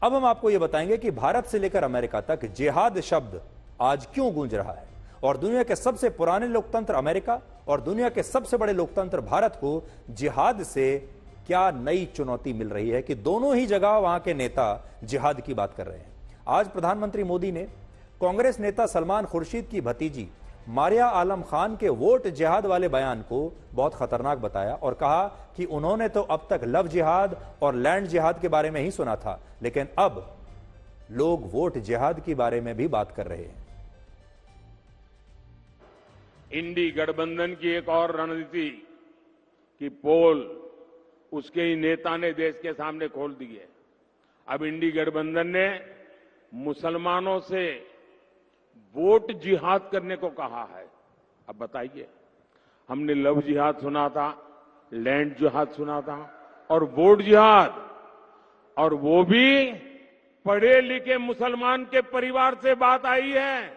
अब हम आपको यह बताएंगे कि भारत से लेकर अमेरिका तक जिहाद शब्द आज क्यों गूंज रहा है और दुनिया के सबसे पुराने लोकतंत्र अमेरिका और दुनिया के सबसे बड़े लोकतंत्र भारत को जिहाद से क्या नई चुनौती मिल रही है कि दोनों ही जगह वहां के नेता जिहाद की बात कर रहे हैं। आज प्रधानमंत्री मोदी ने कांग्रेस नेता सलमान खुर्शीद की भतीजी मारिया आलम खान के वोट जिहाद वाले बयान को बहुत खतरनाक बताया और कहा कि उन्होंने तो अब तक लव जिहाद और लैंड जिहाद के बारे में ही सुना था, लेकिन अब लोग वोट जिहाद के बारे में भी बात कर रहे हैं। इंडी गठबंधन की एक और रणनीति की पोल उसके ही नेता ने देश के सामने खोल दी है। अब इंडी गठबंधन ने मुसलमानों से वोट जिहाद करने को कहा है। अब बताइए, हमने लव जिहाद सुना था, लैंड जिहाद सुना था और वोट जिहाद, और वो भी पढ़े लिखे मुसलमान के परिवार से बात आई है।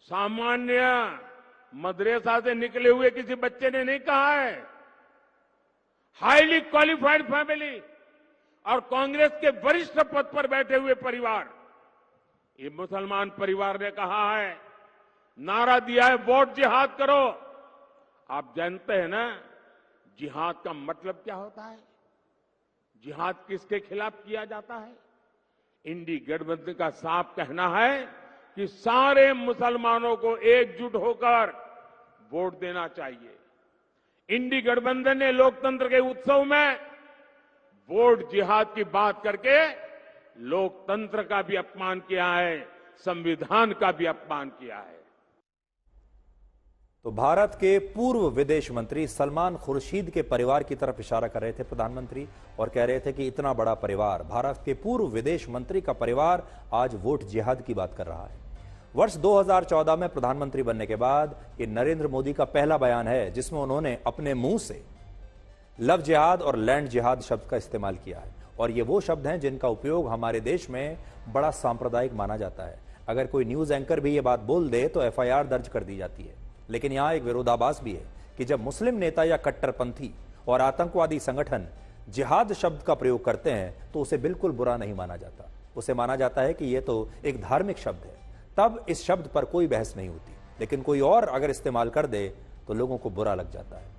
सामान्य मदरसा से निकले हुए किसी बच्चे ने नहीं कहा है। हाईली क्वालिफाइड फैमिली और कांग्रेस के वरिष्ठ पद पर बैठे हुए परिवार, ये मुसलमान परिवार ने कहा है, नारा दिया है वोट जिहाद करो। आप जानते हैं ना जिहाद का मतलब क्या होता है, जिहाद किसके खिलाफ किया जाता है। इंडी गठबंधन का साफ कहना है कि सारे मुसलमानों को एकजुट होकर वोट देना चाहिए। इंडी गठबंधन ने लोकतंत्र के उत्सव में वोट जिहाद की बात करके लोकतंत्र का भी अपमान किया है, संविधान का भी अपमान किया है। तो भारत के पूर्व विदेश मंत्री सलमान खुर्शीद के परिवार की तरफ इशारा कर रहे थे प्रधानमंत्री और कह रहे थे कि इतना बड़ा परिवार, भारत के पूर्व विदेश मंत्री का परिवार आज वोट जिहाद की बात कर रहा है। वर्ष 2014 में प्रधानमंत्री बनने के बाद ये नरेंद्र मोदी का पहला बयान है जिसमें उन्होंने अपने मुंह से लव जिहाद और लैंड जिहाद शब्द का इस्तेमाल किया है और ये वो शब्द हैं जिनका उपयोग हमारे देश में बड़ा सांप्रदायिक माना जाता है। अगर कोई न्यूज एंकर भी ये बात बोल दे तो एफआईआर दर्ज कर दी जाती है। लेकिन यहां एक विरोधाभास भी है कि जब मुस्लिम नेता या कट्टरपंथी और आतंकवादी संगठन जिहाद शब्द का प्रयोग करते हैं तो उसे बिल्कुल बुरा नहीं माना जाता। उसे माना जाता है कि यह तो एक धार्मिक शब्द है, तब इस शब्द पर कोई बहस नहीं होती। लेकिन कोई और अगर इस्तेमाल कर दे तो लोगों को बुरा लग जाता है।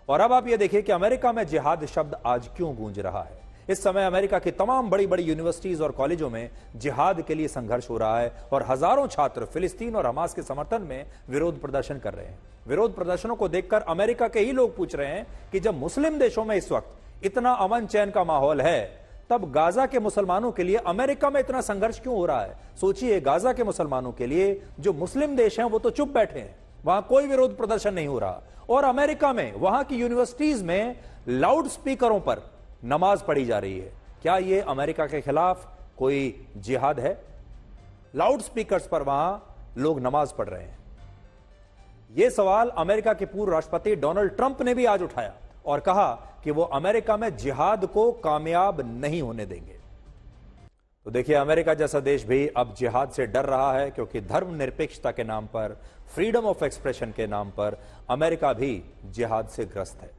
और अब आप ये देखिए कि अमेरिका में जिहाद शब्द आज क्यों गूंज रहा है। इस समय अमेरिका की तमाम बड़ी बड़ी यूनिवर्सिटीज और कॉलेजों में जिहाद के लिए संघर्ष हो रहा है और हजारों छात्र फिलिस्तीन और हमास के समर्थन में विरोध प्रदर्शन कर रहे हैं। विरोध प्रदर्शनों को देखकर अमेरिका के ही लोग पूछ रहे हैं कि जब मुस्लिम देशों में इस वक्त इतना अमन चैन का माहौल है, तब गाजा के मुसलमानों के लिए अमेरिका में इतना संघर्ष क्यों हो रहा है। सोचिए, गाजा के मुसलमानों के लिए जो मुस्लिम देश हैं वो तो चुप बैठे हैं, वहां कोई विरोध प्रदर्शन नहीं हो रहा, और अमेरिका में वहां की यूनिवर्सिटीज में लाउड स्पीकरों पर नमाज पढ़ी जा रही है। क्या यह अमेरिका के खिलाफ कोई जिहाद है? लाउड स्पीकर्स पर वहां लोग नमाज पढ़ रहे हैं। यह सवाल अमेरिका के पूर्व राष्ट्रपति डोनाल्ड ट्रंप ने भी आज उठाया और कहा कि वो अमेरिका में जिहाद को कामयाब नहीं होने देंगे। तो देखिए, अमेरिका जैसा देश भी अब जिहाद से डर रहा है क्योंकि धर्मनिरपेक्षता के नाम पर, फ्रीडम ऑफ एक्सप्रेशन के नाम पर अमेरिका भी जिहाद से ग्रस्त है।